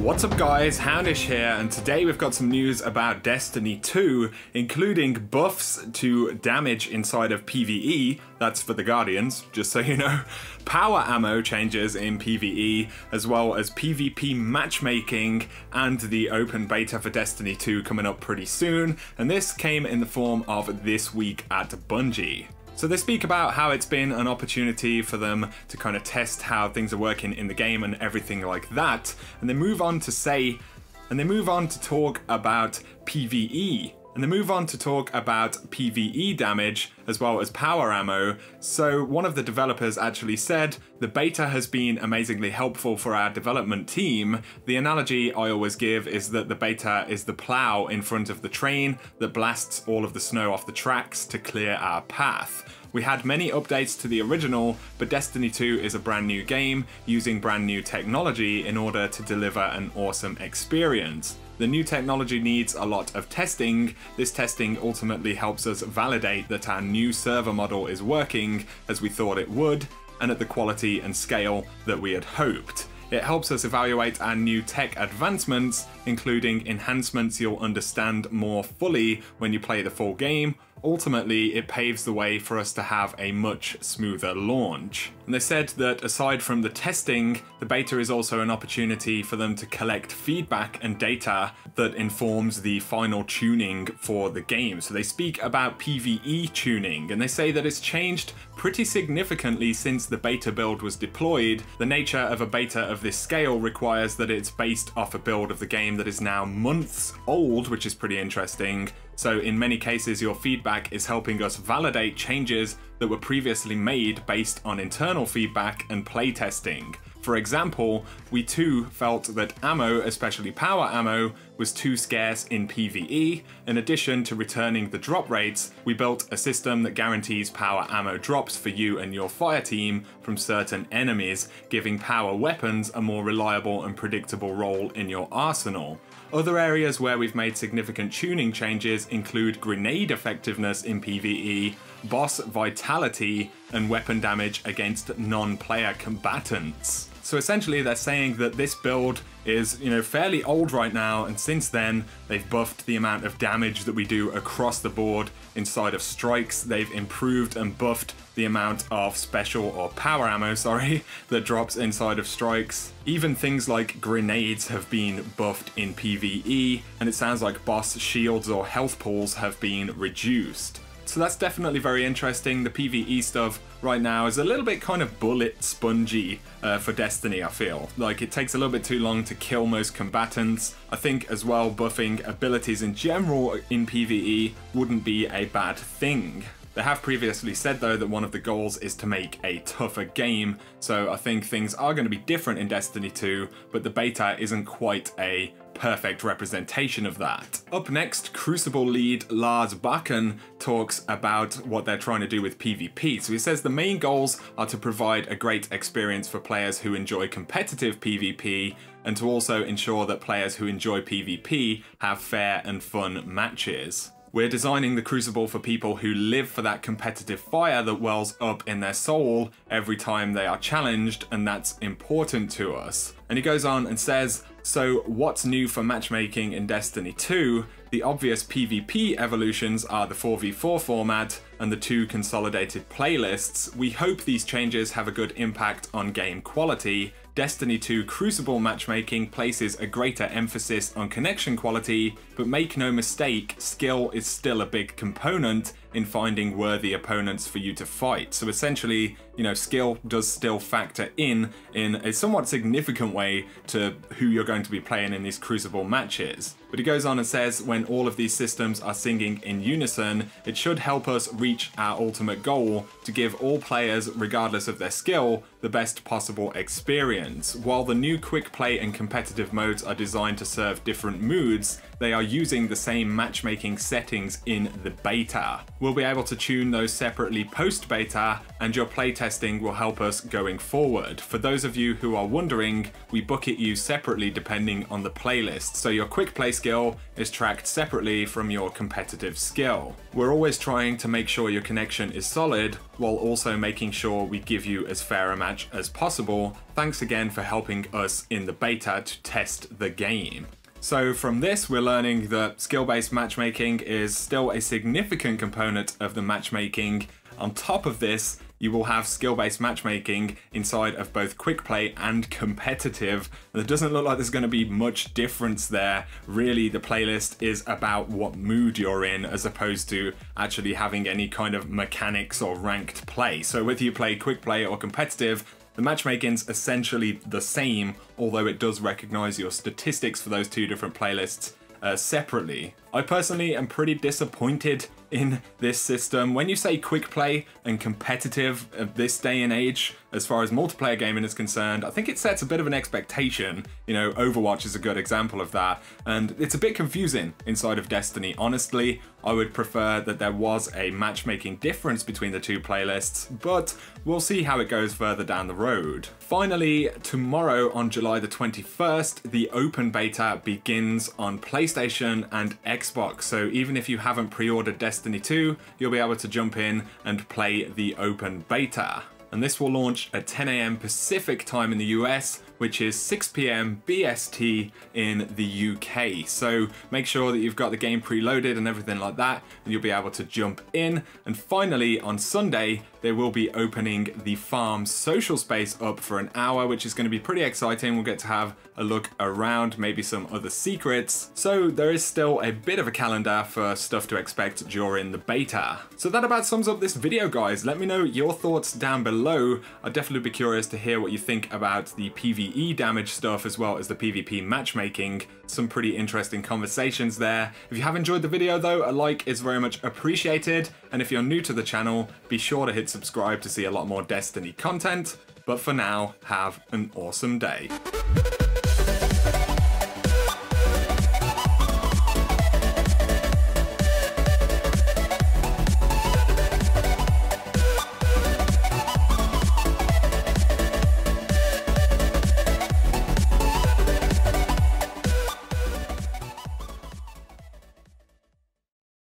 What's up guys, Houndish here, and today we've got some news about Destiny 2, including buffs to damage inside of PvE, that's for the Guardians, just so you know, power ammo changes in PvE, as well as PvP matchmaking, and the open beta for Destiny 2 coming up pretty soon, and this came in the form of This Week at Bungie. So they speak about how it's been an opportunity for them to kind of test how things are working in the game and everything like that. And they move on to talk about PvE. And they move on to talk about PvE damage as well as power ammo. So one of the developers actually said, the beta has been amazingly helpful for our development team. The analogy I always give is that the beta is the plow in front of the train that blasts all of the snow off the tracks to clear our path. We had many updates to the original, but Destiny 2 is a brand new game using brand new technology in order to deliver an awesome experience. The new technology needs a lot of testing. This testing ultimately helps us validate that our new server model is working as we thought it would, and at the quality and scale that we had hoped. It helps us evaluate our new tech advancements, including enhancements you'll understand more fully when you play the full game. Ultimately, it paves the way for us to have a much smoother launch. And they said that aside from the testing, the beta is also an opportunity for them to collect feedback and data that informs the final tuning for the game. So they speak about PvE tuning, and they say that it's changed pretty significantly since the beta build was deployed. The nature of a beta of this scale requires that it's based off a build of the game that is now months old, which is pretty interesting. So in many cases, your feedback is helping us validate changes that were previously made based on internal feedback and playtesting. For example, we too felt that ammo, especially power ammo, was too scarce in PvE. In addition to returning the drop rates, we built a system that guarantees power ammo drops for you and your fire team from certain enemies, giving power weapons a more reliable and predictable role in your arsenal. Other areas where we've made significant tuning changes include grenade effectiveness in PvE, boss vitality, and weapon damage against non-player combatants. So essentially they're saying that this build is, fairly old right now, and since then they've buffed the amount of damage that we do across the board inside of strikes. They've improved and buffed the amount of special or power ammo, that drops inside of strikes. Even things like grenades have been buffed in PvE, and it sounds like boss shields or health pools have been reduced. So that's definitely very interesting. The PvE stuff right now is a little bit kind of bullet spongy for Destiny, I feel. Like it takes a little bit too long to kill most combatants. I think as well buffing abilities in general in PvE wouldn't be a bad thing. They have previously said though that one of the goals is to make a tougher game, so I think things are going to be different in Destiny 2, but the beta isn't quite a perfect representation of that. Up next, Crucible lead Lars Bakken talks about what they're trying to do with PvP. So he says the main goals are to provide a great experience for players who enjoy competitive PvP, and to also ensure that players who enjoy PvP have fair and fun matches. We're designing the Crucible for people who live for that competitive fire that wells up in their soul every time they are challenged, and that's important to us. And he goes on and says, so what's new for matchmaking in Destiny 2? The obvious PvP evolutions are the 4v4 format and the 2 consolidated playlists. We hope these changes have a good impact on game quality. Destiny 2 Crucible matchmaking places a greater emphasis on connection quality, but make no mistake, skill is still a big component in finding worthy opponents for you to fight. So essentially, skill does still factor in a somewhat significant way to who you're going to be playing in these Crucible matches. But he goes on and says, when all of these systems are singing in unison, it should help us reach our ultimate goal to give all players, regardless of their skill, the best possible experience. While the new quick play and competitive modes are designed to serve different moods, they are using the same matchmaking settings in the beta. We'll be able to tune those separately post-beta, and your playtesting will help us going forward. For those of you who are wondering, we bucket you separately depending on the playlist, so your quick play skill is tracked separately from your competitive skill. We're always trying to make sure your connection is solid, while also making sure we give you as fair a match match as possible. Thanks again for helping us in the beta to test the game. So from this, we're learning that skill-based matchmaking is still a significant component of the matchmaking. On top of this, you will have skill-based matchmaking inside of both quick play and competitive. There doesn't look like there's going to be much difference there. Really, the playlist is about what mood you're in as opposed to actually having any kind of mechanics or ranked play. So whether you play quick play or competitive, the matchmaking's essentially the same, although it does recognize your statistics for those two different playlists separately. I personally am pretty disappointed in this system. When you say quick play and competitive at this day and age, as far as multiplayer gaming is concerned, I think it sets a bit of an expectation. You know, Overwatch is a good example of that, and it's a bit confusing inside of Destiny. Honestly, I would prefer that there was a matchmaking difference between the two playlists, but we'll see how it goes further down the road. Finally, tomorrow on July the 21st, the open beta begins on PlayStation and Xbox. So even if you haven't pre-ordered Destiny 2, you'll be able to jump in and play the open beta. And this will launch at 10 AM Pacific time in the US, which is 6 PM BST in the UK. So make sure that you've got the game preloaded and everything like that, and you'll be able to jump in. And finally, on Sunday, they will be opening the farm social space up for an hour, which is going to be pretty exciting. We'll get to have a look around, maybe some other secrets. So there is still a bit of a calendar for stuff to expect during the beta. So that about sums up this video, guys. Let me know your thoughts down below. I'd definitely be curious to hear what you think about the PvE damage stuff as well as the PvP matchmaking. Some pretty interesting conversations there. If you have enjoyed the video though, a like is very much appreciated. And if you're new to the channel, be sure to hit subscribe to see a lot more Destiny content. But for now, have an awesome day.